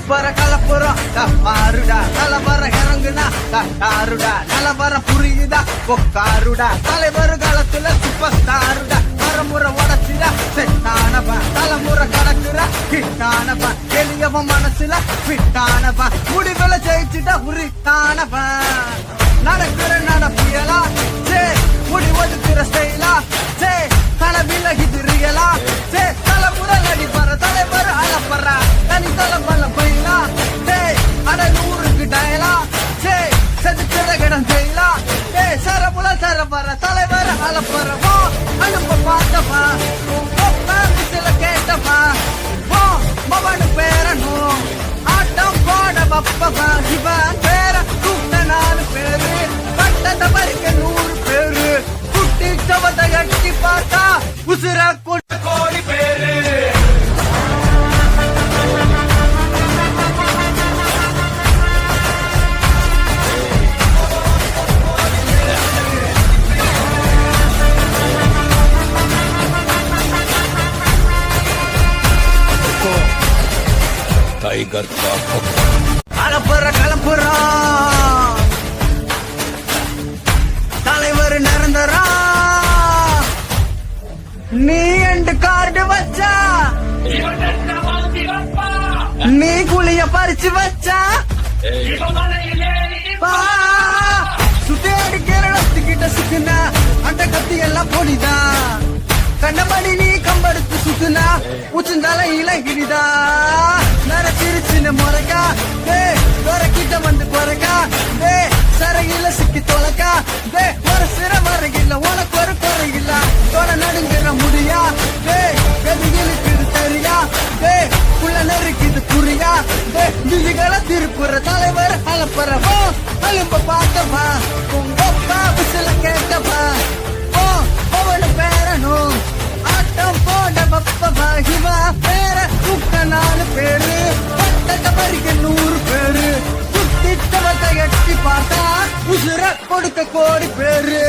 சூப்பர கலப்புறம் மாறுடா கலவர இறங்குனா காருடா கலவர புரியுதா கொக்காருடா தலைவரு காலத்துல சூப்பர் ஸ்டாருடா வரமுறை உடச்சிடா செட்டானவன் தலைமுறை கடக்குறா ஹிட்டானவன் எளியவன் மனசுல ஃபிட்டானவன் முடிவுல ஜெயிச்சுட்டா உரித்தானவன் நடக்கிற நடப்பியலா சே முடி ஒதுக்குற ஸ்டைலா சே தலை விலகிது ரியலா சே தலைமுறை அடிப்பற தலைவர் அலப்பற தனி தலைமல்ல பயிலா சே அட நூறுக்கு டயலா சே செதுக்கிற கிடம் செய்யலா சே சரபுல சரபர தலைவர் அலப்பறவோ அனுப்ப பார்த்தவா சில கேட்டவா மவனு பேரனும் ஆட்டம் போட வப்பவா இவன் பேர கூட்ட 4 பேரு கட்டத பறிக்க 100 பேரு குட்டி சவத்தை எட்டி பார்த்தா உசுர கோடி பேரு टाइगर का கலப்புற தலைவர் நிரந்தரா நீ எண்டு கார்டு வச்சா நீ குளிய பறிச்சு வச்சா சுத்தி அடிக்கிற இடத்துக்கிட்ட சுத்துனா அந்த கத்தி எல்லாம் பொடிதா கண்ணபடி நீ கம்படுத்து சுத்துனா உச்சந்தால இலகிரிதா நர திருச்சின்னு முறைக்கா கிட்ட வந்து குறைக்கா சரையில சிக்கி தொலைக்கா ஒரு சிற மறையில்ல உனக்கு ஒரு குறையில்ல தொலை நடுங்கிற முடியா கதிகளுக்கு இது தெரியா புள்ள நெருக்கிது புரியா விதிகளை திருப்புற தலைவர் அலப்பறவோ அலும்ப பார்த்தவா உங்கப்பா விசில கேட்டவா அவனு பேரனும் ஆட்டம் போட வப்பவா இவா பேர கூட்ட 4 பேரு பட்டத பறிக்க 100 பேரு குட்டி தவத்தை எட்டி பார்த்தா உசுர கொடுக்க கோடி பேரு